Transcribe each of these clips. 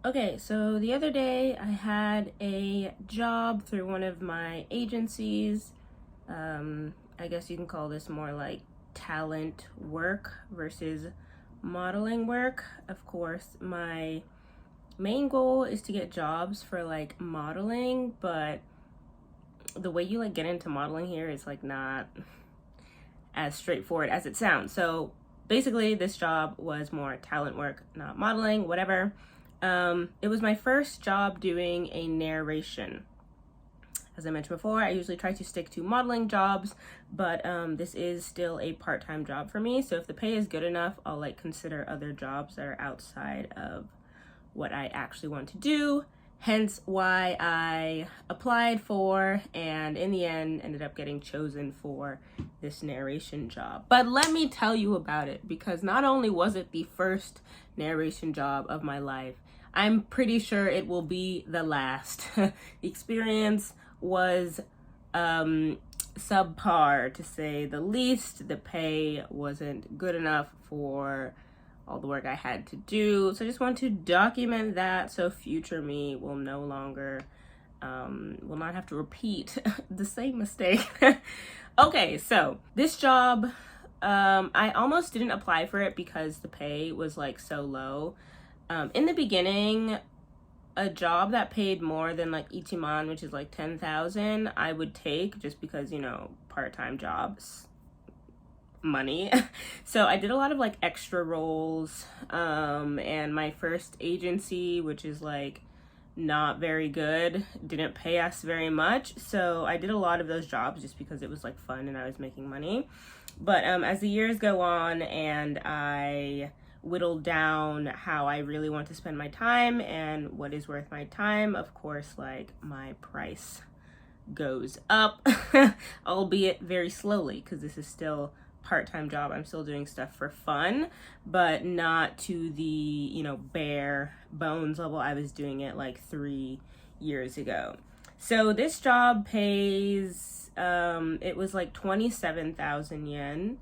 Okay, so the other day I had a job through one of my agencies. I guess you can call this more like talent work versus modeling work. Of course, my main goal is to get jobs for like modeling, but the way you like get into modeling here is like not as straightforward as it sounds. So basically, this job was more talent work, not modeling, whatever. It was my first job doing a narration. As I mentioned before, I usually try to stick to modeling jobs, but this is still a part-time job for me. So if the pay is good enough, I'll like consider other jobs that are outside of what I actually want to do. Hence why I applied for and in the end ended up getting chosen for this narration job. But let me tell you about it, because not only was it the first narration job of my life, I'm pretty sure it will be the last. The experience was subpar, to say the least. The pay wasn't good enough for all the work I had to do. So I just want to document that so future me will no longer, will not have to repeat the same mistake. Okay, so this job, I almost didn't apply for it because the pay was like so low. In the beginning, a job that paid more than like Ichiman, which is like 10,000, I would take, just because, you know, part-time jobs, money. So I did a lot of like extra roles, and my first agency, which is like not very good, didn't pay us very much. So I did a lot of those jobs just because it was like fun and I was making money. But as the years go on and I whittled down how I really want to spend my time and what is worth my time, of course, like my price goes up, albeit very slowly, because this is still part-time job. I'm still doing stuff for fun, but not to the, you know, bare bones level I was doing it like 3 years ago. So this job pays, it was like 27,000 yen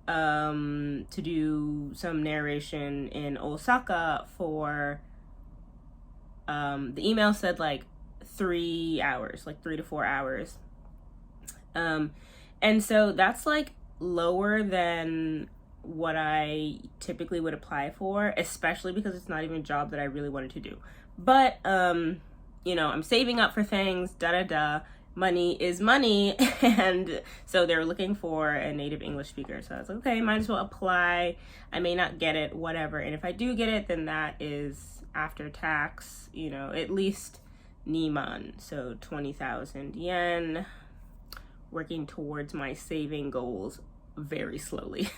to do some narration in Osaka for, the email said like 3 hours, like 3 to 4 hours. And so that's like lower than what I typically would apply for, especially because it's not even a job that I really wanted to do. But, you know, I'm saving up for things, money is money. And so they're looking for a native English speaker. So I was like, okay, might as well apply. I may not get it, whatever. And if I do get it, then that is after tax, you know, at least Niman. So 20,000 yen, working towards my saving goals very slowly.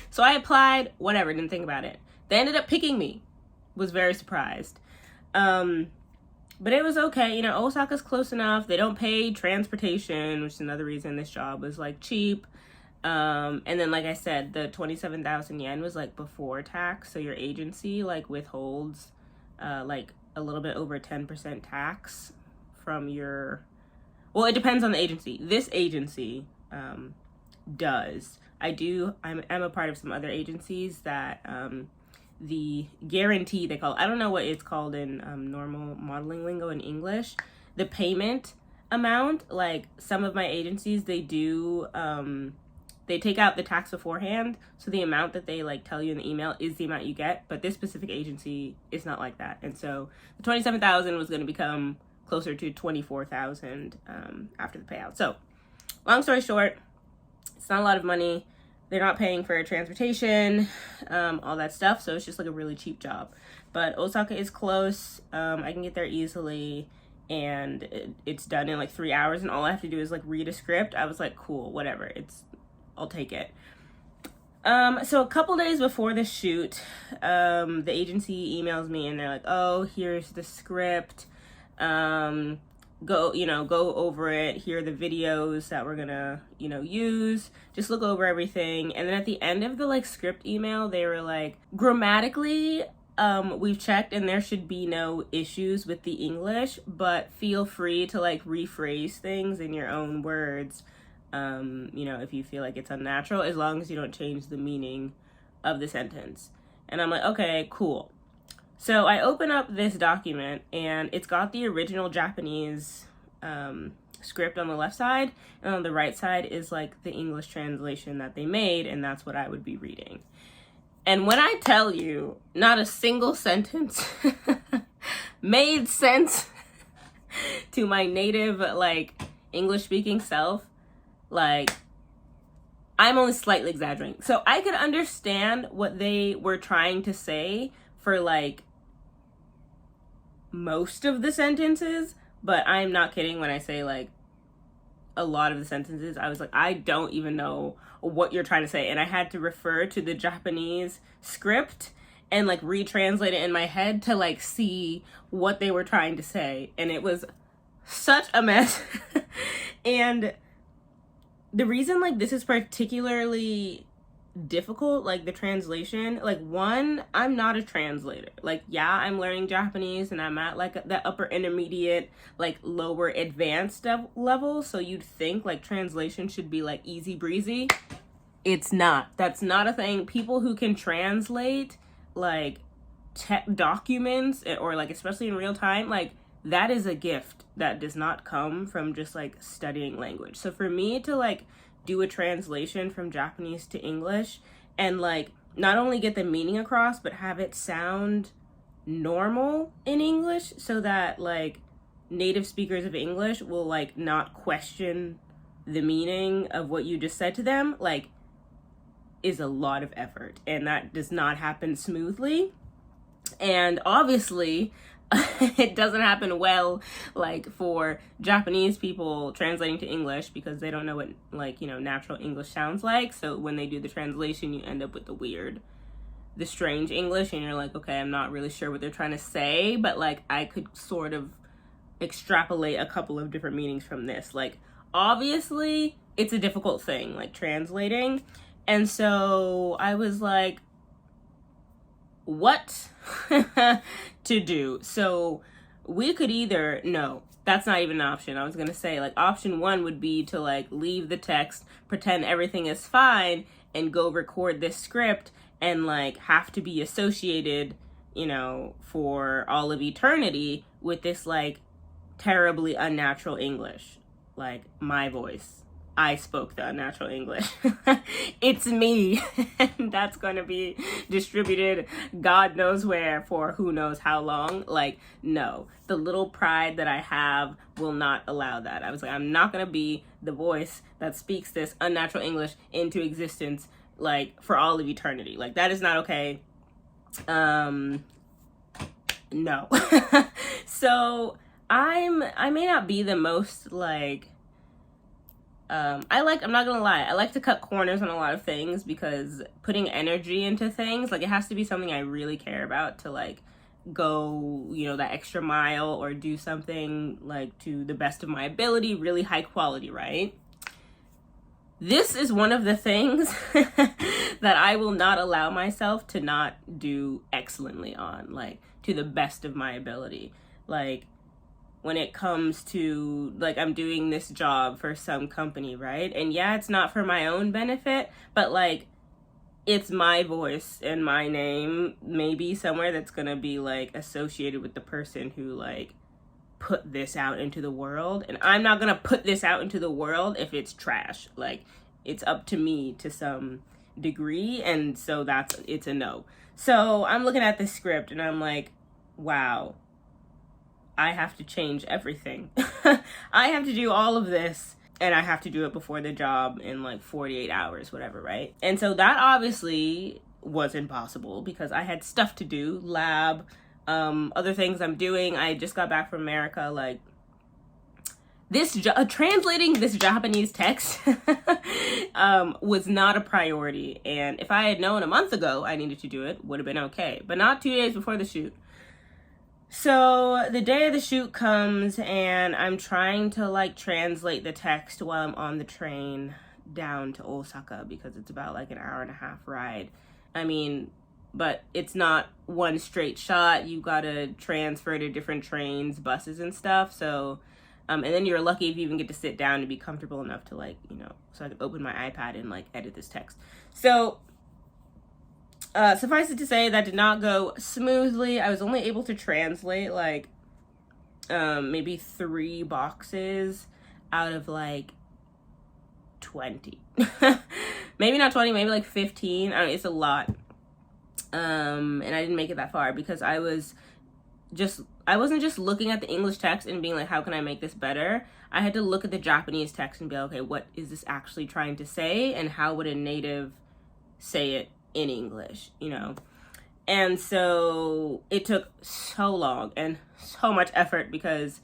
So I applied, whatever, didn't think about it. They ended up picking me. Was very surprised. But it was okay. You know, Osaka's close enough. They don't pay transportation, which is another reason this job was like cheap. And then, like I said, the 27,000 yen was like before tax. So your agency like withholds like a little bit over 10% tax from your, well, it depends on the agency. This agency does. I'm a part of some other agencies that the guarantee, they call it, I don't know what it's called in normal modeling lingo in English, the payment amount. Like some of my agencies, they do, they take out the tax beforehand. So the amount that they like tell you in the email is the amount you get. But this specific agency is not like that. And so the 27,000 was going to become closer to 24,000 after the payout. So long story short, it's not a lot of money. They're not paying for transportation, all that stuff. So it's just like a really cheap job. But Osaka is close. I can get there easily, and it's done in like 3 hours. And all I have to do is like read a script. I was like, cool, whatever. I'll take it. So a couple days before the shoot, the agency emails me and they're like, oh, here's the script. Go over it. Here are the videos that we're gonna, use. Just look over everything. And then at the end of the like script email, they were like, grammatically, we've checked and there should be no issues with the English, but feel free to like rephrase things in your own words. If you feel like it's unnatural, as long as you don't change the meaning of the sentence. And I'm like, okay, cool. So I open up this document and it's got the original Japanese script on the left side, and on the right side is like the English translation that they made, and that's what I would be reading. And when I tell you, not a single sentence made sense to my native, like, English speaking self, like, I'm only slightly exaggerating. So I could understand what they were trying to say for, like, most of the sentences, but I'm not kidding when I say, like, a lot of the sentences, I was like, I don't even know what you're trying to say. And I had to refer to the Japanese script and, like, retranslate it in my head to, like, see what they were trying to say. And it was such a mess. And the reason, like, this is particularly difficult, like, the translation, like, one, I'm not a translator. Like, yeah, I'm learning Japanese and I'm at, like, the upper intermediate, like, lower advanced level, so you'd think, like, translation should be, like, easy breezy. It's not. That's not a thing. People who can translate, like, documents, or, like, especially in real time, like, that is a gift that does not come from just, like, studying language. So for me to, like, do a translation from Japanese to English and, like, not only get the meaning across, but have it sound normal in English so that, like, native speakers of English will, like, not question the meaning of what you just said to them, like, is a lot of effort. And that does not happen smoothly. And obviously, it doesn't happen well, like, for Japanese people translating to English, because they don't know what, like, you know, natural English sounds like. So when they do the translation, you end up with the strange English, and you're like, okay, I'm not really sure what they're trying to say, but, like, I could sort of extrapolate a couple of different meanings from this. Like, obviously, it's a difficult thing, like, translating. And so I was like, what to do? So we could either, no, that's not even an option. I was gonna say, like, option one would be to, like, leave the text, pretend everything is fine, and go record this script and, like, have to be associated, you know, for all of eternity with this, like, terribly unnatural English. Like, my voice. I spoke the unnatural English. It's me. And that's going to be distributed God knows where for who knows how long. Like, no. The little pride that I have will not allow that. I was like, I'm not going to be the voice that speaks this unnatural English into existence, like, for all of eternity. Like, that is not okay. No. So I may not be the most, like, I'm not gonna lie, I like to cut corners on a lot of things, because putting energy into things, like, it has to be something I really care about to, like, go, you know, that extra mile or do something, like, to the best of my ability, really high quality, right? This is one of the things that I will not allow myself to not do excellently on, like, to the best of my ability. Like, when it comes to, like, I'm doing this job for some company, right? And yeah, it's not for my own benefit, but, like, it's my voice and my name maybe somewhere that's gonna be, like, associated with the person who, like, put this out into the world. And I'm not gonna put this out into the world if it's trash. Like, it's up to me to some degree, and so it's a no. So I'm looking at this script and I'm like, wow, I have to change everything. I have to do all of this, and I have to do it before the job in, like, 48 hours, whatever, right? And so that obviously was impossible because I had stuff to do, lab, other things I'm doing. I just got back from America. Like, translating this Japanese text was not a priority. And if I had known a month ago I needed to do it, would have been okay. But not 2 days before the shoot. So the day of the shoot comes and I'm trying to, like, translate the text while I'm on the train down to Osaka, because it's about, like, an hour and a half ride. I mean, but it's not one straight shot. You gotta transfer to different trains, buses and stuff. So, and then you're lucky if you even get to sit down and be comfortable enough to, like, you know, so I can open my iPad and, like, edit this text. So Suffice it to say, that did not go smoothly. I was only able to translate like maybe 3 boxes out of like 20. Maybe not 20, maybe like 15. I don't know, it's a lot. And I didn't make it that far because I wasn't just looking at the English text and being like, how can I make this better? I had to look at the Japanese text and be like, okay, what is this actually trying to say, and how would a native say it in English, you know? And so it took so long and so much effort because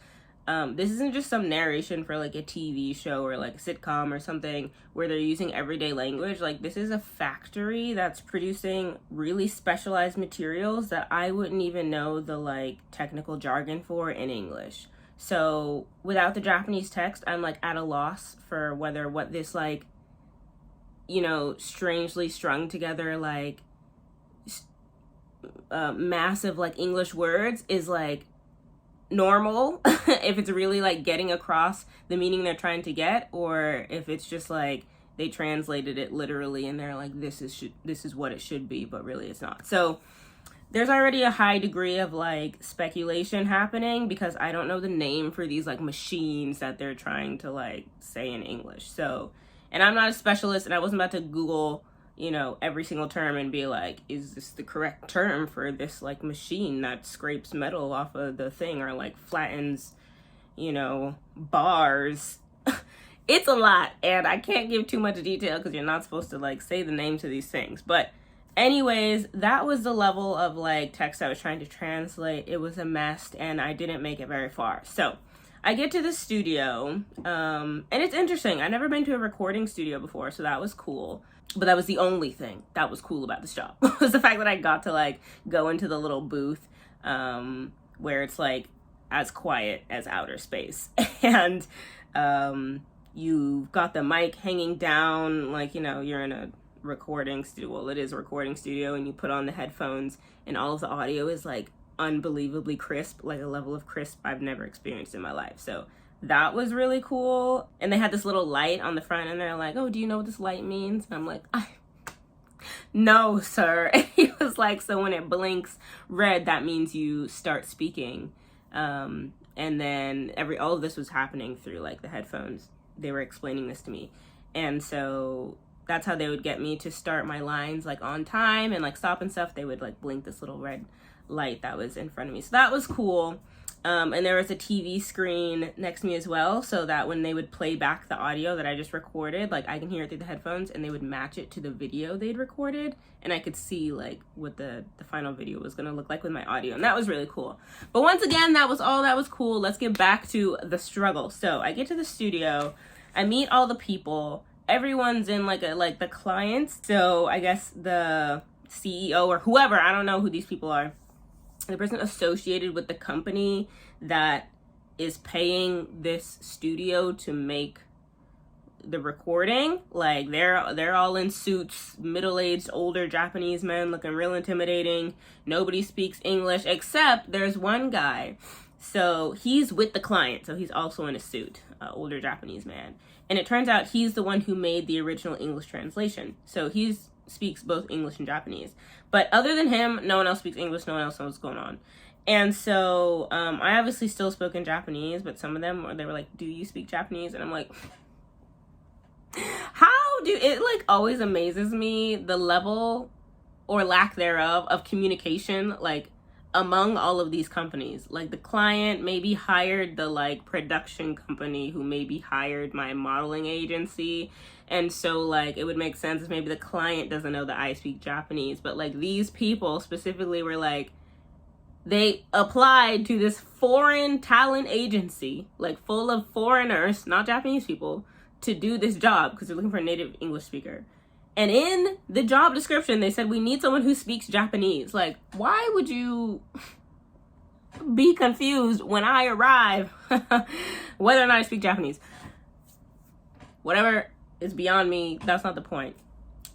this isn't just some narration for like a TV show or like a sitcom or something where they're using everyday language. Like, this is a factory that's producing really specialized materials that I wouldn't even know the like technical jargon for in English. So without the Japanese text, I'm like at a loss for what this like, you know, strangely strung together like massive like English words is like normal if it's really like getting across the meaning they're trying to get, or if it's just like they translated it literally and they're like, this is what it should be, but really it's not. So there's already a high degree of like speculation happening because I don't know the name for these like machines that they're trying to like say in English. So, and I'm not a specialist, and I wasn't about to Google, you know, every single term and be like, is this the correct term for this like machine that scrapes metal off of the thing or like flattens, you know, bars. It's a lot, and I can't give too much detail because you're not supposed to like say the names of these things. But anyways, that was the level of like text I was trying to translate. It was a mess, and I didn't make it very far. So I get to the studio, and it's interesting. I've never been to a recording studio before, so that was cool. But that was the only thing that was cool about this job was the fact that I got to like go into the little booth where it's like as quiet as outer space. And you've got the mic hanging down, like, you know, you're in a recording studio. Well, it is a recording studio, and you put on the headphones and all of the audio is like unbelievably crisp, like a level of crisp I've never experienced in my life. So that was really cool. And they had this little light on the front, and they're like, oh, do you know what this light means? And I'm like, no, sir. And he was like, so when it blinks red, that means you start speaking. And then all of this was happening through like the headphones. They were explaining this to me. And so that's how they would get me to start my lines like on time and like stop and stuff. They would like blink this little red light that was in front of me. So that was cool. And there was a TV screen next to me as well, so that when they would play back the audio that I just recorded, like I can hear it through the headphones, and they would match it to the video they'd recorded, and I could see like what the final video was gonna look like with my audio, and that was really cool. But once again, that was all that was cool. Let's get back to the struggle. So I get to the studio, I meet all the people, everyone's in like the clients, so I guess the CEO or whoever, I don't know who these people are, the person associated with the company that is paying this studio to make the recording, like they're all in suits, middle-aged older Japanese men looking real intimidating. Nobody speaks English except there's one guy. So he's with the client, so he's also in a suit, older Japanese man. And it turns out he's the one who made the original English translation. So he speaks both English and Japanese. But other than him, no one else speaks English, no one else knows what's going on. And so I obviously still spoke in Japanese, but some of them, they were like, do you speak Japanese? And I'm like, it like always amazes me the level or lack thereof of communication, like among all of these companies. Like the client maybe hired the like production company who maybe hired my modeling agency. And so like it would make sense if maybe the client doesn't know that I speak Japanese, but like these people specifically were like, they applied to this foreign talent agency, like full of foreigners, not Japanese people, to do this job because they're looking for a native English speaker. And in the job description, they said, we need someone who speaks Japanese. Like, why would you be confused when I arrive whether or not I speak Japanese? Whatever is beyond me. That's not the point.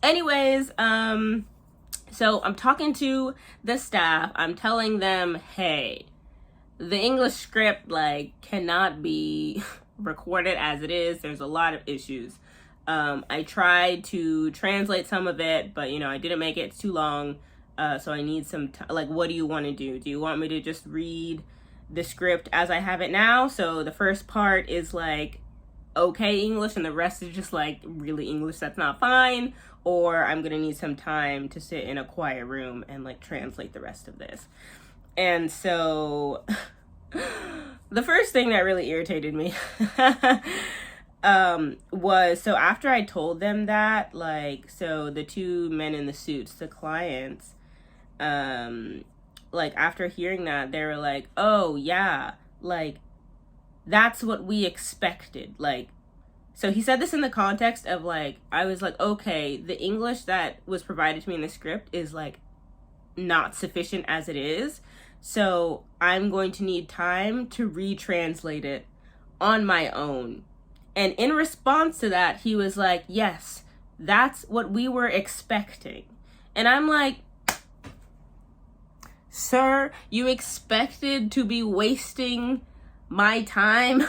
Anyways, so I'm talking to the staff. I'm telling them, hey, the English script like cannot be recorded as it is. There's a lot of issues. I tried to translate some of it, but I didn't make it. It's too long. So I need some like, what do you want to do? Do you want me to just read the script as I have it now? So the first part is like okay English and the rest is just like really English that's not fine, or I'm gonna need some time to sit in a quiet room and like translate the rest of this. And so the first thing that really irritated me was, so after I told them that, like, so the two men in the suits, the clients, like after hearing that, they were like, oh yeah, like that's what we expected. Like, so he said this in the context of like, I was like, okay, the English that was provided to me in the script is like not sufficient as it is. So I'm going to need time to retranslate it on my own. And in response to that, he was like, yes, that's what we were expecting. And I'm like, sir, you expected to be wasting my time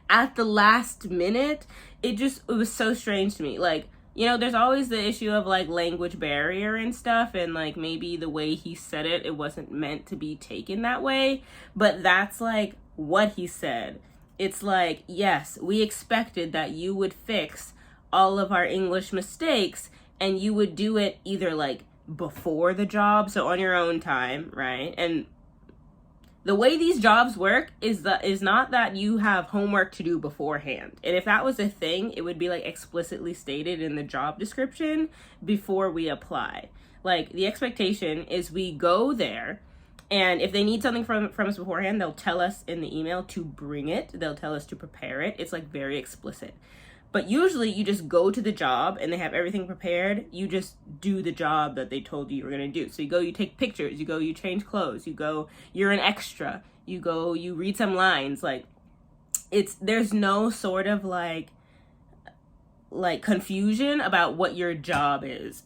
at the last minute? It was so strange to me. Like, there's always the issue of like language barrier and stuff, and like maybe the way he said it wasn't meant to be taken that way, but that's like what he said. It's like, yes, we expected that you would fix all of our English mistakes and you would do it either like before the job, so on your own time, right? And the way these jobs work is not that you have homework to do beforehand. And if that was a thing, it would be like explicitly stated in the job description before we apply. Like, the expectation is we go there, and if they need something from us beforehand, they'll tell us in the email to bring it. They'll tell us to prepare it. It's like very explicit. But usually you just go to the job and they have everything prepared. You just do the job that they told you were going to do. So you go, you take pictures, you go, you change clothes, you go, you're an extra, you go, you read some lines. Like, there's no sort of like confusion about what your job is.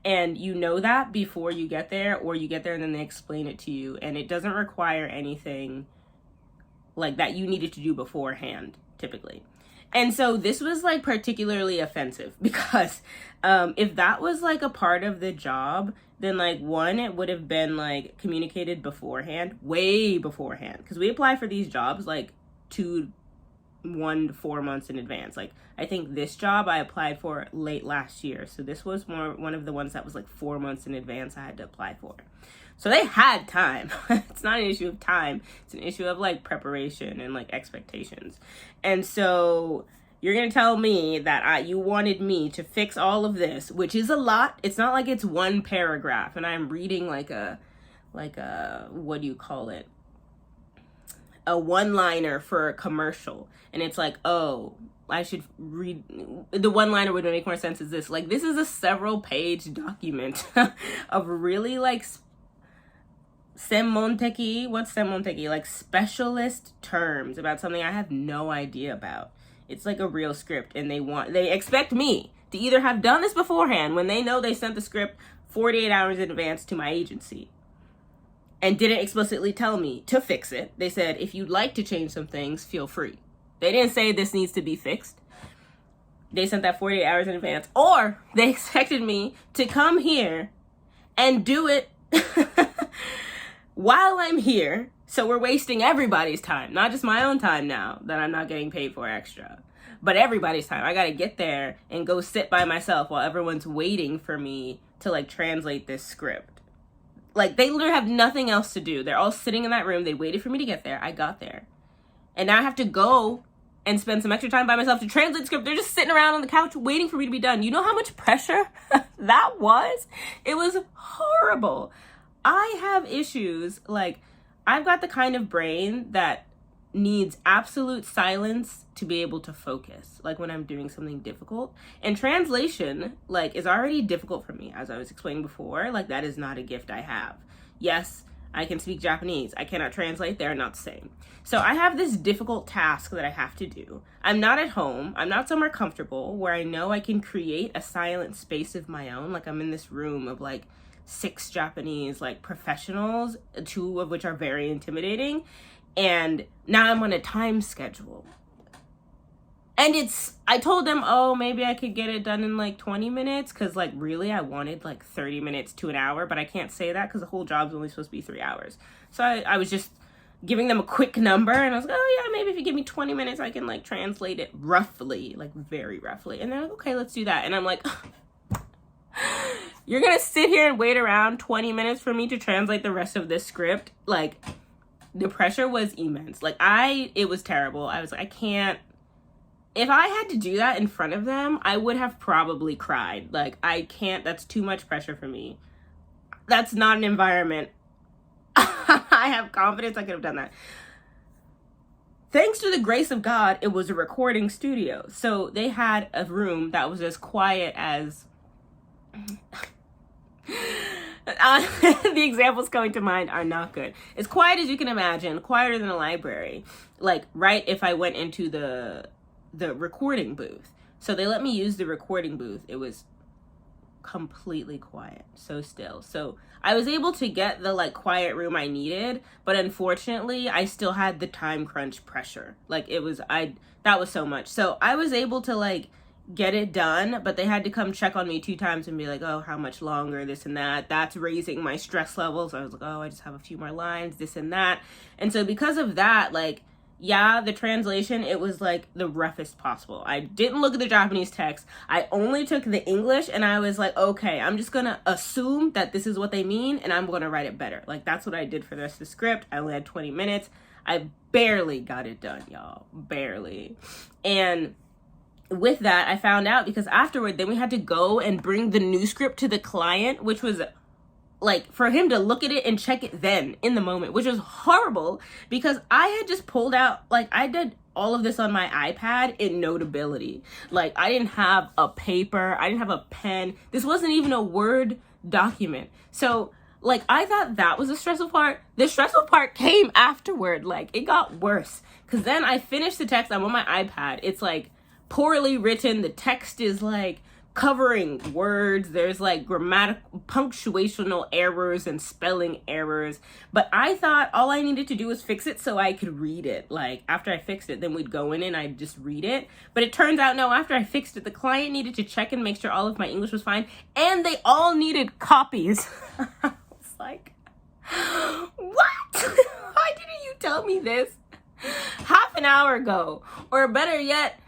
And you know that before you get there, or you get there and then they explain it to you. And it doesn't require anything like that you needed to do beforehand, typically. And so this was like particularly offensive because if that was like a part of the job, then like one, it would have been like communicated beforehand, way beforehand. Because we apply for these jobs like 1 to 4 months in advance. Like, I think this job I applied for late last year. So this was one of the ones that was like 4 months in advance I had to apply for. So they had time. It's not an issue of time. It's an issue of like preparation and like expectations. And so you're going to tell me that you wanted me to fix all of this, which is a lot. It's not like it's one paragraph and I'm reading like a, what do you call it? A one-liner for a commercial. And it's like, oh, I should read, the one-liner would make more sense as this. Like, this is a several page document of really like Senmonteki, what's Senmonteki? Like specialist terms about something I have no idea about. It's like a real script, and they expect me to either have done this beforehand when they know they sent the script 48 hours in advance to my agency and didn't explicitly tell me to fix it. They said, if you'd like to change some things, feel free. They didn't say this needs to be fixed. They sent that 48 hours in advance, or they expected me to come here and do it while I'm here. So we're wasting everybody's time, not just my own time now that I'm not getting paid for extra, but everybody's time. I got to get there and go sit by myself while everyone's waiting for me to like translate this script. Like, they literally have nothing else to do. They're all sitting in that room. They waited for me to get there. I got there. And now I have to go and spend some extra time by myself to translate the script. They're just sitting around on the couch waiting for me to be done. You know how much pressure that was? It was horrible. I have issues, like, I've got the kind of brain that needs absolute silence to be able to focus, like when I'm doing something difficult. And translation, like, is already difficult for me, as I was explaining before. Like, that is not a gift I have. Yes, I can speak Japanese. I cannot translate. They're not the same. So I have this difficult task that I have to do. I'm not at home. I'm not somewhere comfortable where I know I can create a silent space of my own. Like, I'm in this room of like 6 Japanese like professionals, 2 of which are very intimidating. And now I'm on a time schedule. And I told them, oh, maybe I could get it done in like 20 minutes. Cause like really I wanted like 30 minutes to an hour, but I can't say that because the whole job's only supposed to be 3 hours. So I was just giving them a quick number and I was like, oh yeah, maybe if you give me 20 minutes, I can like translate it roughly, like very roughly. And they're like, okay, let's do that. And I'm like, you're gonna sit here and wait around 20 minutes for me to translate the rest of this script? Like, the pressure was immense. Like, it was terrible. I was like, I can't. If I had to do that in front of them, I would have probably cried. Like, I can't. That's too much pressure for me. That's not an environment. I have confidence I could have done that. Thanks to the grace of God, it was a recording studio. So they had a room that was as quiet as... the examples coming to mind are not good. As quiet as you can imagine, quieter than a library. Like, right if I went into the recording booth. So they let me use the recording booth. It was completely quiet, so still. So I was able to get the like quiet room I needed, but unfortunately I still had the time crunch pressure. Like that was so much. So I was able to like get it done, but they had to come check on me 2 times and be like, oh, how much longer, this and that. That's raising my stress levels. I was like, oh, I just have a few more lines, this and that. And so because of that, like, yeah, the translation, it was like the roughest possible. I didn't look at the Japanese text. I only took the English and I was like, okay, I'm just gonna assume that this is what they mean and I'm gonna write it better. Like, that's what I did for the rest of the script. I only had 20 minutes. I barely got it done, y'all. Barely. And with that, I found out because afterward, then we had to go and bring the new script to the client, which was like for him to look at it and check it then in the moment, which was horrible because I had just pulled out, like, I did all of this on my iPad in Notability. Like, I didn't have a paper, I didn't have a pen. This wasn't even a Word document. So like, I thought that was the stressful part. The stressful part came afterward. Like, it got worse because then I finished the text. I'm on my iPad. It's like poorly written. The text is like covering words. There's like grammatical, punctuational errors and spelling errors. But I thought all I needed to do was fix it so I could read it. Like, after I fixed it, then we'd go in and I'd just read it. But it turns out, no, after I fixed it, the client needed to check and make sure all of my English was fine. And they all needed copies. I was like, what? Why didn't you tell me this half an hour ago? Or better yet,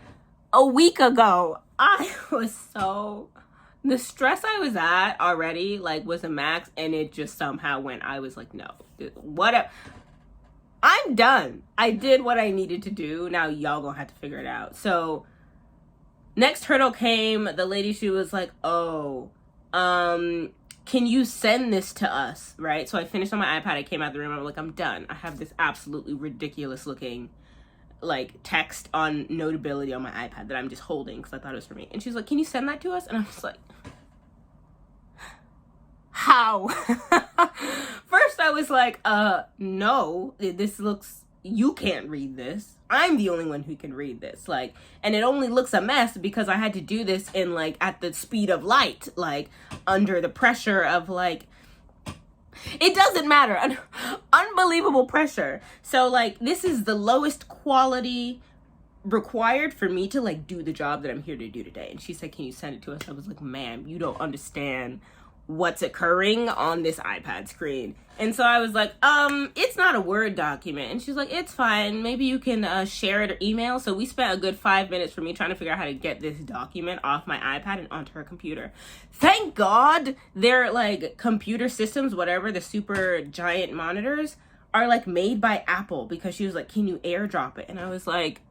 a week ago. I was the stress I was at already, like, was a max, and it just somehow went. I was like, no, whatever. I'm done. I did what I needed to do. Now y'all gonna have to figure it out. So next hurdle came. The lady, she was like, oh, can you send this to us? Right? So I finished on my iPad. I came out of the room. I'm like, I'm done. I have this absolutely ridiculous looking like text on Notability on my iPad that I'm just holding because I thought it was for me. And she's like, can you send that to us? And I was like, how? First I was like, no, you can't read this. I'm the only one who can read this. Like, and it only looks a mess because I had to do this in like at the speed of light, like under the pressure of like, it doesn't matter. Unbelievable pressure. So like, this is the lowest quality required for me to like do the job that I'm here to do today. And she said, can you send it to us? I was like, ma'am, you don't understand what's occurring on this iPad screen. And so I was like, it's not a Word document. And she's like, it's fine. Maybe you can share it or email. So we spent a good 5 minutes for me trying to figure out how to get this document off my iPad and onto her computer. Thank God their like computer systems, whatever, the super giant monitors are like made by Apple, because she was like, can you airdrop it? And I was like,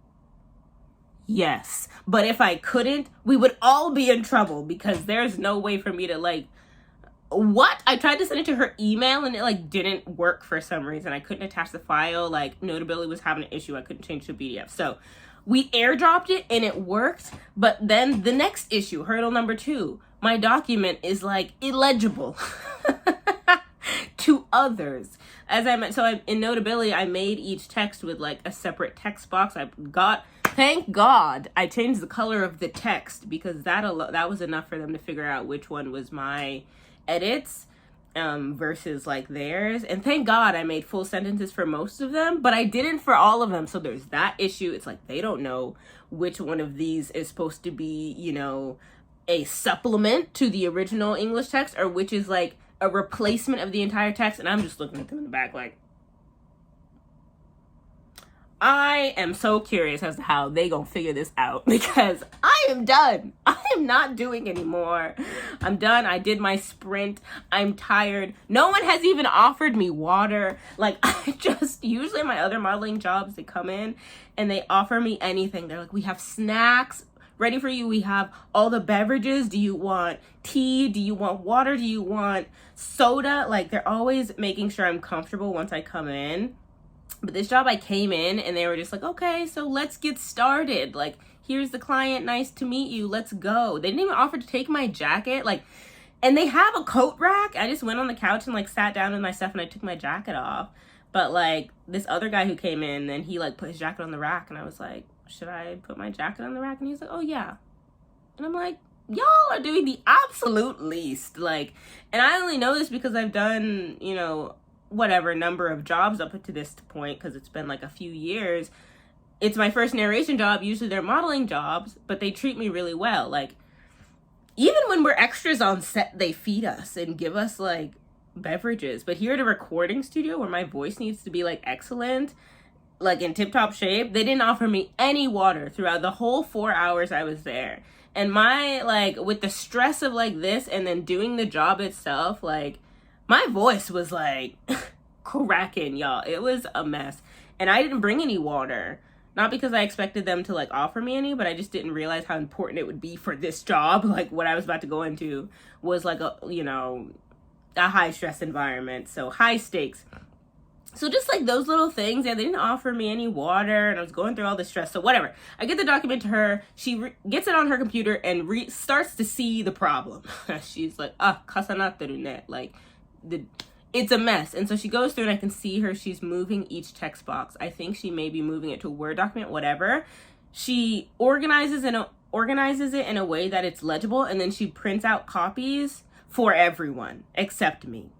yes. But if I couldn't, we would all be in trouble because there's no way for me to like, what? I tried to send it to her email and it like didn't work for some reason. I couldn't attach the file. Like, Notability was having an issue. I couldn't change to PDF. So we airdropped it and it worked. But then the next issue, hurdle number 2, my document is like illegible to others. As I meant, so in Notability, I made each text with like a separate text box. Thank God I changed the color of the text because that was enough for them to figure out which one was my edits. versus like theirs. And thank God I made full sentences for most of them, but I didn't for all of them. So there's that issue. It's like they don't know which one of these is supposed to be, you know, a supplement to the original English text, or which is like a replacement of the entire text. And I'm just looking at them in the back like, I am so curious as to how they gonna figure this out, because I am done. I am not doing anymore. I'm done. I did my sprint. I'm tired. No one has even offered me water. Like, usually my other modeling jobs, they come in and they offer me anything. They're like, we have snacks ready for you. We have all the beverages. Do you want tea? Do you want water? Do you want soda? Like, they're always making sure I'm comfortable once I come in. But this job, I came in and they were just like, okay, so let's get started. Like, here's the client. Nice to meet you. Let's go. They didn't even offer to take my jacket. Like, and they have a coat rack. I just went on the couch and like sat down with my stuff and I took my jacket off. But like this other guy who came in, and he like put his jacket on the rack, and I was like, should I put my jacket on the rack? And he was like, oh yeah. And I'm like, y'all are doing the absolute least. Like, and I only know this because I've done, you know, whatever number of jobs up to this point, because it's been like a few years. It's my first narration job. Usually they're modeling jobs, but they treat me really well. Like, even when we're extras on set, they feed us and give us like beverages. But here at a recording studio where my voice needs to be like excellent, like in tip-top shape, they didn't offer me any water throughout the whole 4 hours I was there. And my, like, with the stress of like this and then doing the job itself, like, my voice was like cracking, y'all. It was a mess. And I didn't bring any water. Not because I expected them to like offer me any, but I just didn't realize how important it would be for this job. Like, what I was about to go into was like a, you know, a high stress environment. So high stakes. So just like those little things, yeah, they didn't offer me any water, and I was going through all this stress. So whatever. I get the document to her. She gets it on her computer and starts to see the problem. She's like, kasanateru ne. Like, it's a mess. And so she goes through and I can see her. She's moving each text box. I think she may be moving it to a Word document, whatever. She organizes it in a way that it's legible, and then she prints out copies for everyone except me,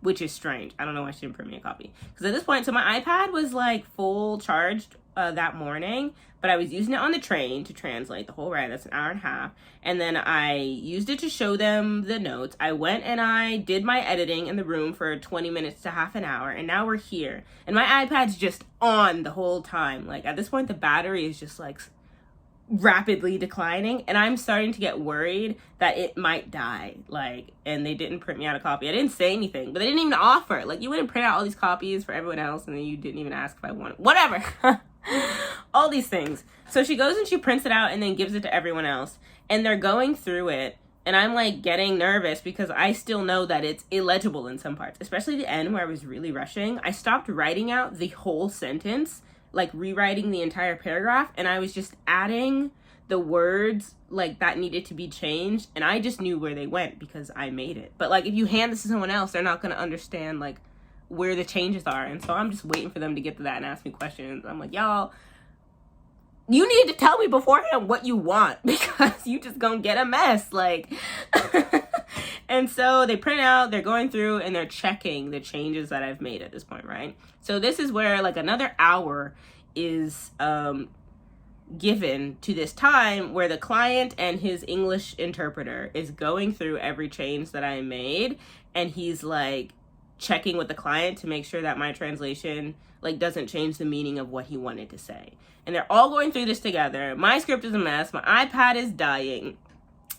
which is strange. I don't know why she didn't print me a copy. Because at this point, so my iPad was like full charged that morning, but I was using it on the train to translate the whole ride. That's an hour and a half. And then I used it to show them the notes. I went and I did my editing in the room for 20 minutes to half an hour. And now we're here. And my iPad's just on the whole time. Like, at this point, the battery is just like rapidly declining, and I'm starting to get worried that it might die. Like, and they didn't print me out a copy. I didn't say anything, but they didn't even offer. Like, you wouldn't print out all these copies for everyone else, and then you didn't even ask if I wanted whatever. All these things. So she goes and she prints it out and then gives it to everyone else, and they're going through it, and I'm like getting nervous because I still know that it's illegible in some parts, especially the end where I was really rushing. I stopped writing out the whole sentence, like rewriting the entire paragraph, and I was just adding the words like that needed to be changed, and I just knew where they went because I made it. But like, if you hand this to someone else, they're not going to understand like where the changes are. And so I'm just waiting for them to get to that and ask me questions. I'm like, y'all, you need to tell me beforehand what you want, because you just gonna get a mess. Like, and so they print out, they're going through and they're checking the changes that I've made at this point, right? So this is where like another hour is given to this time where the client and his English interpreter is going through every change that I made, and he's like checking with the client to make sure that my translation like doesn't change the meaning of what he wanted to say. And they're all going through this together. My script is a mess. My iPad is dying.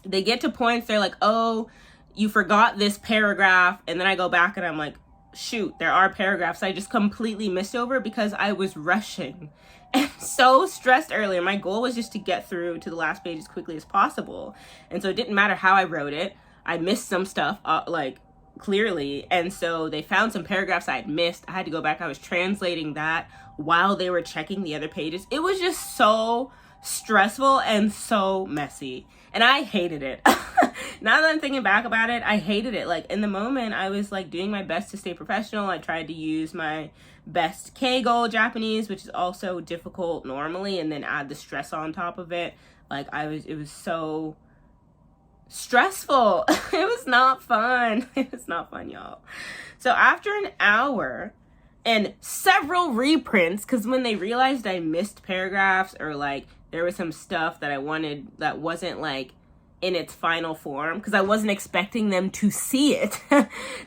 They get to points, they're like, oh, you forgot this paragraph. And then I go back and I'm like, shoot, there are paragraphs I just completely missed over because I was rushing and so stressed earlier. My goal was just to get through to the last page as quickly as possible. And so it didn't matter how I wrote it. I missed some stuff, like, clearly. And so they found some paragraphs I had missed. I had to go back. I was translating that while they were checking the other pages. It was just so stressful and so messy, and I hated it. Now that I'm thinking back about it, I hated it. Like, in the moment, I was like doing my best to stay professional. I tried to use my best Keigo Japanese, which is also difficult normally, and then add the stress on top of it. Like, it was so stressful. It was not fun. It was not fun, y'all. So after an hour and several reprints, because when they realized I missed paragraphs or like there was some stuff that I wanted that wasn't like in its final form, because I wasn't expecting them to see it,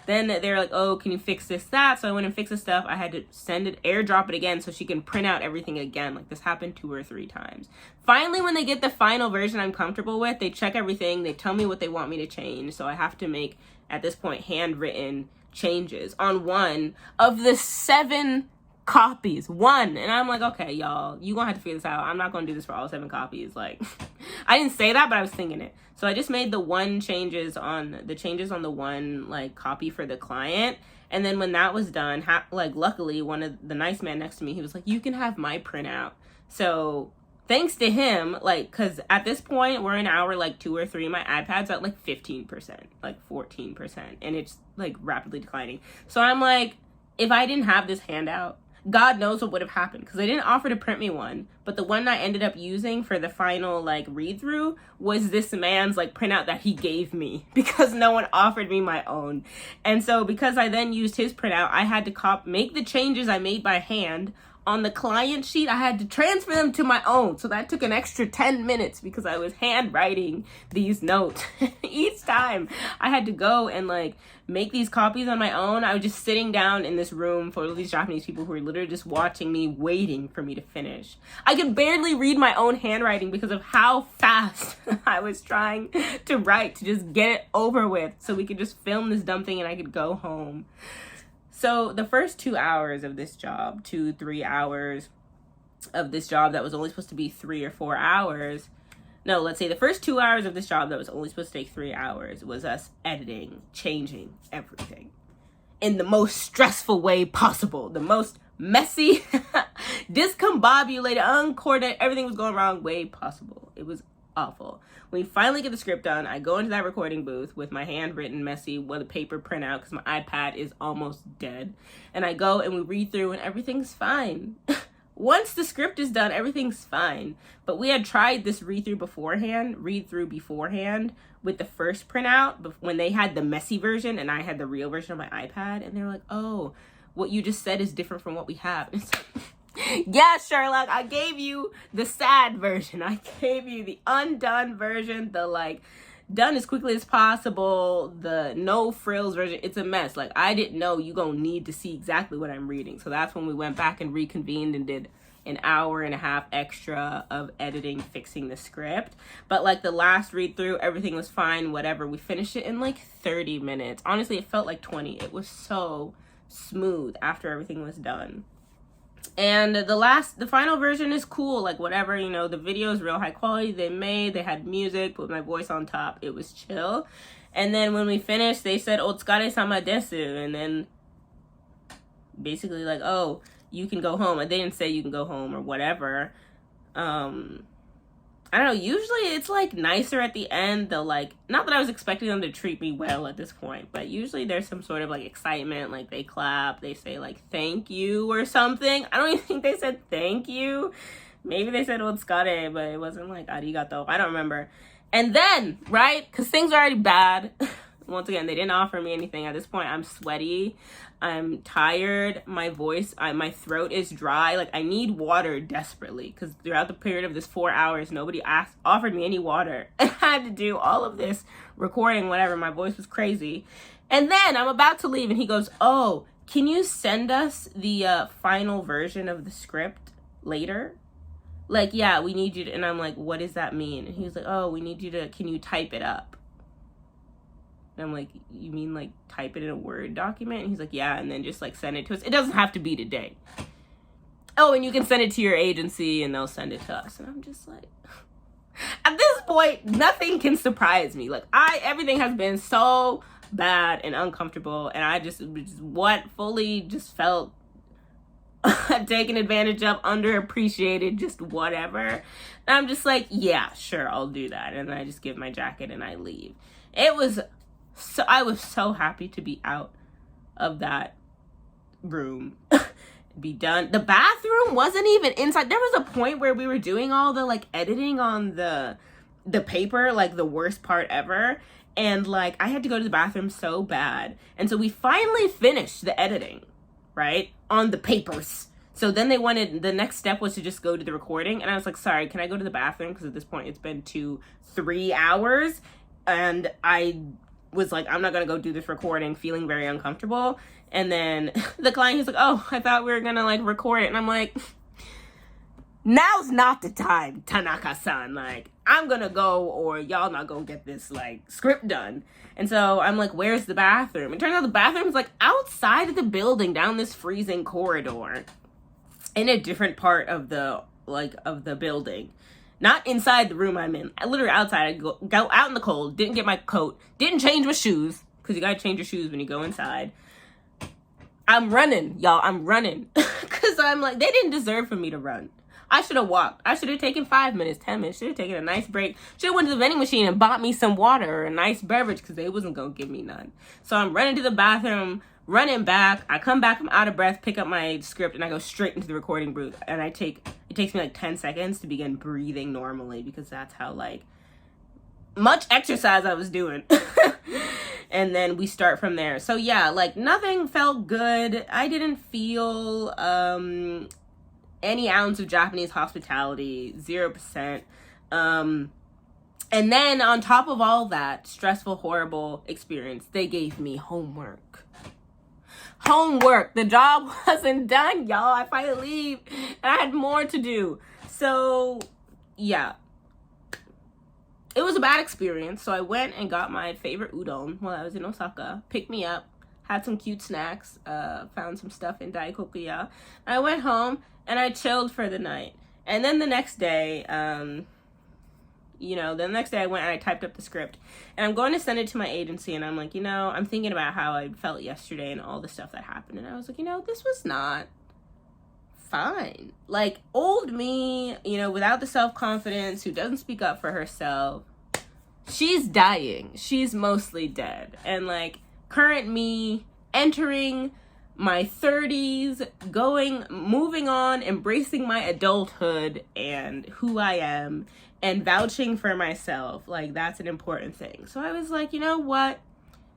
then they're like, oh, can you fix this, that? So I went and fixed the stuff. I had to send it, airdrop it again so she can print out everything again. Like, this happened 2 or 3 times. Finally, when they get the final version I'm comfortable with, they check everything, they tell me what they want me to change. So I have to make, at this point, handwritten changes on one of the 7 copies. One. And I'm like, okay, y'all, you gonna have to figure this out. I'm not gonna do this for all 7 copies. Like, I didn't say that, but I was thinking it. So I just made the changes on the one like copy for the client. And then when that was done, like, luckily one of the nice man next to me, he was like, you can have my printout. So thanks to him, like, because at this point we're in hour like 2 or 3, my iPad's at like 15%, like 14%, and it's like rapidly declining. So I'm like, if I didn't have this handout, God knows what would have happened, because they didn't offer to print me one, but the one I ended up using for the final like read through was this man's like printout that he gave me, because no one offered me my own. And so because I then used his printout, I had to make the changes I made by hand on the client sheet. I had to transfer them to my own. So that took an extra 10 minutes because I was handwriting these notes. Each time I had to go and like make these copies on my own, I was just sitting down in this room full of these Japanese people who were literally just watching me, waiting for me to finish. I could barely read my own handwriting because of how fast I was trying to write, to just get it over with so we could just film this dumb thing and I could go home. So the first 2 hours of this job, 2-3 hours of this job that was only supposed to be 3 or 4 hours. No, let's say the first 2 hours of this job that was only supposed to take 3 hours was us editing, changing everything in the most stressful way possible. The most messy, discombobulated, uncoordinated, everything was going wrong way possible. It was awful. When we finally get the script done, I go into that recording booth with my handwritten messy with a paper printout because my iPad is almost dead. And I go and we read through and everything's fine. Once the script is done, everything's fine. But we had tried this read through beforehand with the first printout when they had the messy version and I had the real version on my iPad. And they're like, oh, what you just said is different from what we have. And it's yeah, Sherlock, I gave you the sad version. I gave you the undone version, the like done as quickly as possible, the no frills version. It's a mess. Like, I didn't know you gonna need to see exactly what I'm reading. So that's when we went back and reconvened and did an hour and a half extra of editing, fixing the script. But like the last read through, everything was fine, whatever. We finished it in like 30 minutes. Honestly, it felt like 20. It was so smooth after everything was done. And the final version is cool, like whatever, you know, the video is real high quality. They had music, put my voice on top. It was chill. And then when we finished, they said, "Otsukare-sama desu," and then basically like, oh, you can go home. And they didn't say you can go home or whatever. I don't know, usually it's like nicer at the end. They'll like, not that I was expecting them to treat me well at this point, but usually there's some sort of like excitement, like they clap, they say like thank you or something. I don't even think they said thank you. Maybe they said otsukare, but it wasn't like arigato. I don't remember. And then, right, because things are already bad. Once again, they didn't offer me anything. At this point, I'm sweaty. I'm tired. My voice, my throat is dry. Like, I need water desperately because throughout the period of this 4 hours, nobody offered me any water. I had to do all of this recording, whatever. My voice was crazy. And then I'm about to leave and he goes, oh, can you send us the final version of the script later? Like, yeah, we need you to, and I'm like, what does that mean? And he was like, oh, we need you to, can you type it up? And I'm like, you mean like type it in a Word document? And he's like, yeah, and then just like send it to us. It doesn't have to be today. Oh, and you can send it to your agency and they'll send it to us. And I'm just like, at this point, nothing can surprise me. Like, everything has been so bad and uncomfortable, and I just fully just felt taken advantage of, underappreciated, just whatever. And I'm just like, yeah, sure, I'll do that. And then I just give my jacket and I leave. I was so happy to be out of that room. Be done. The bathroom wasn't even inside. There was a point where we were doing all the like editing on the the paper like the worst part ever. And like I had to go to the bathroom so bad. And so we finally finished the editing, right? On the papers. So then the next step was to just go to the recording. And I was like, sorry, can I go to the bathroom? Because at this point it's been 3 hours. And I was like, I'm not going to go do this recording, feeling very uncomfortable. And then the client was like, oh, I thought we were going to like record it. And I'm like, now's not the time, Tanaka-san. Like, I'm going to go or y'all not going to get this like script done. And so I'm like, where's the bathroom? It turns out the bathroom is like outside of the building down this freezing corridor in a different part of the building. Not inside the room I'm in. I literally outside. I go out in the cold. Didn't get my coat. Didn't change my shoes. Because you got to change your shoes when you go inside. I'm running, y'all. I'm running. Because I'm like, they didn't deserve for me to run. I should have walked. I should have taken 5 minutes, 10 minutes. Should have taken a nice break. Should have went to the vending machine and bought me some water or a nice beverage. Because they wasn't going to give me none. So I'm running to the bathroom. Running back. I come back. I'm out of breath. Pick up my script. And I go straight into the recording booth. And it takes me like 10 seconds to begin breathing normally, because that's how like much exercise I was doing. And then we start from there. So yeah, like nothing felt good. I didn't feel any ounce of Japanese hospitality, 0%. And then on top of all that stressful, horrible experience, they gave me homework. The job wasn't done, y'all. I finally leave and I had more to do. So yeah, it was a bad experience. So I went and got my favorite udon while I was in Osaka, picked me up, had some cute snacks, found some stuff in Daikokuya. I went home and I chilled for the night. And then the next day, I went and I typed up the script. And I'm going to send it to my agency. And I'm like, I'm thinking about how I felt yesterday and all the stuff that happened. And I was like, this was not fine. Like, old me, without the self-confidence, who doesn't speak up for herself, she's dying. She's mostly dead. And, like, current me, entering my 30s, moving on, embracing my adulthood and who I am, and vouching for myself, like, that's an important thing. So I was like, you know what?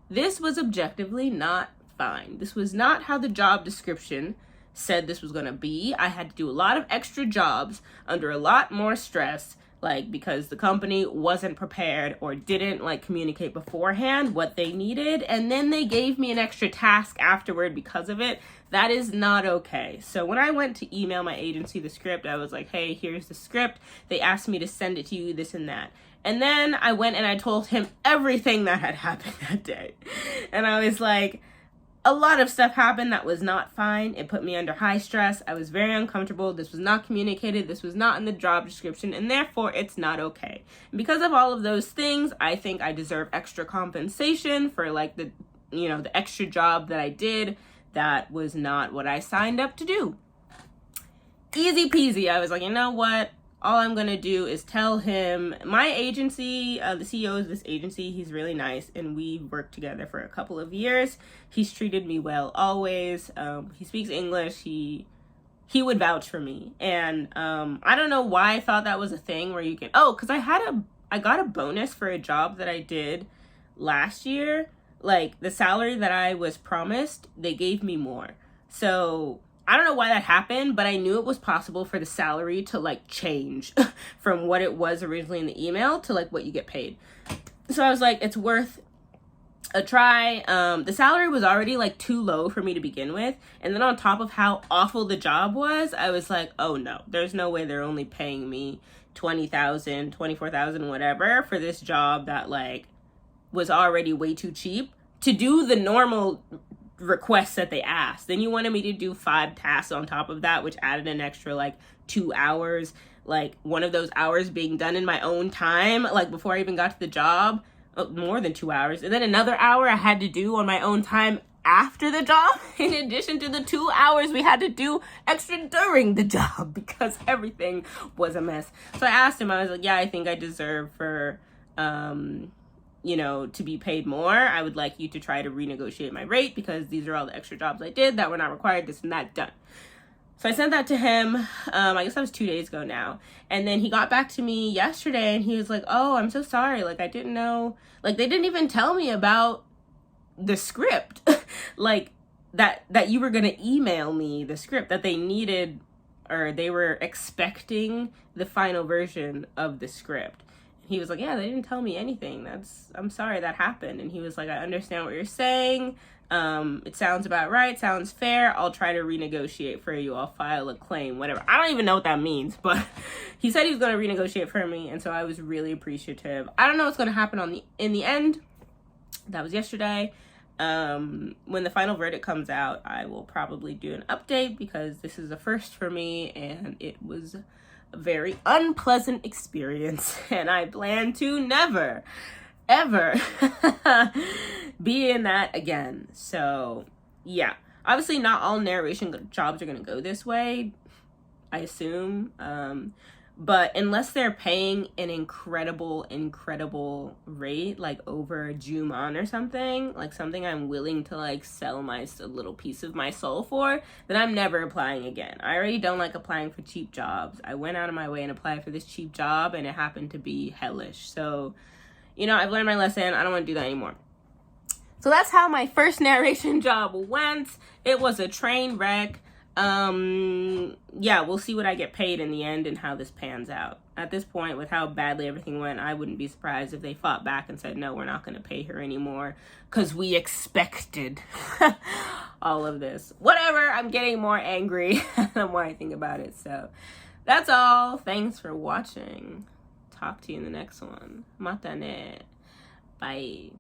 This was objectively not fine. This was not how the job description said this was going to be. I had to do a lot of extra jobs under a lot more stress, like, because the company wasn't prepared or didn't, like, communicate beforehand what they needed. And then they gave me an extra task afterward because of it. That is not okay. So when I went to email my agency the script, I was like, hey, here's the script. They asked me to send it to you, this and that. And then I went and I told him everything that had happened that day. And I was like, a lot of stuff happened that was not fine. It put me under high stress. I was very uncomfortable. This was not communicated. This was not in the job description, and therefore it's not okay. And because of all of those things, I think I deserve extra compensation for like the extra job that I did. That was not what I signed up to do. Easy peasy. I was like, you know what? All I'm going to do is tell him, my agency, the CEO of this agency, he's really nice, and we worked together for a couple of years. He's treated me well always. He speaks English. He would vouch for me. And I don't know why I thought that was a thing where you can, because I got a bonus for a job that I did last year. Like, the salary that I was promised, they gave me more. So I don't know why that happened, but I knew it was possible for the salary to like change from what it was originally in the email to like what you get paid. So I was like, it's worth a try. The salary was already like too low for me to begin with. And then on top of how awful the job was, I was like, oh no, there's no way they're only paying me $20,000, $24,000, whatever for this job that like was already way too cheap to do the normal requests that they asked. Then you wanted me to do 5 tasks on top of that, which added an extra like 2 hours, like one of those hours being done in my own time, like before I even got to the job, more than 2 hours, and then another hour I had to do on my own time after the job, in addition to the 2 hours we had to do extra during the job because everything was a mess. So I asked him, I was like, yeah, I think I deserve for to be paid more. I would like you to try to renegotiate my rate because these are all the extra jobs I did that were not required, this and that, done. So I sent that to him. I guess that was 2 days ago now. And then he got back to me yesterday and he was like, oh, I'm so sorry. Like, I didn't know. Like, they didn't even tell me about the script. Like, that you were going to email me the script, that they needed, or they were expecting the final version of the script. He was like, yeah, they didn't tell me anything. I'm sorry that happened. And he was like, I understand what you're saying. It sounds about right, sounds fair. I'll try to renegotiate for you. I'll file a claim, whatever. I don't even know what that means, but he said he was going to renegotiate for me, and so I was really appreciative. I don't know what's going to happen in the end. That was yesterday. When the final verdict comes out, I will probably do an update because this is a first for me, and it was a very unpleasant experience, and I plan to never ever be in that again. So yeah, obviously not all narration jobs are gonna go this way, I assume, but unless they're paying an incredible rate, like over Juman or something, like something I'm willing to like sell a little piece of my soul for, then I'm never applying again. I already don't like applying for cheap jobs. I went out of my way and applied for this cheap job, and it happened to be hellish. So you know, I've learned my lesson. I don't want to do that anymore. So that's how my first narration job went. It was a train wreck. Yeah, we'll see what I get paid in the end and how this pans out. At this point, with how badly everything went, I wouldn't be surprised if they fought back and said, no, we're not going to pay her anymore because we expected all of this. Whatever, I'm getting more angry the more I think about it. So that's all. Thanks for watching. Talk to you in the next one. Mata ne. Bye.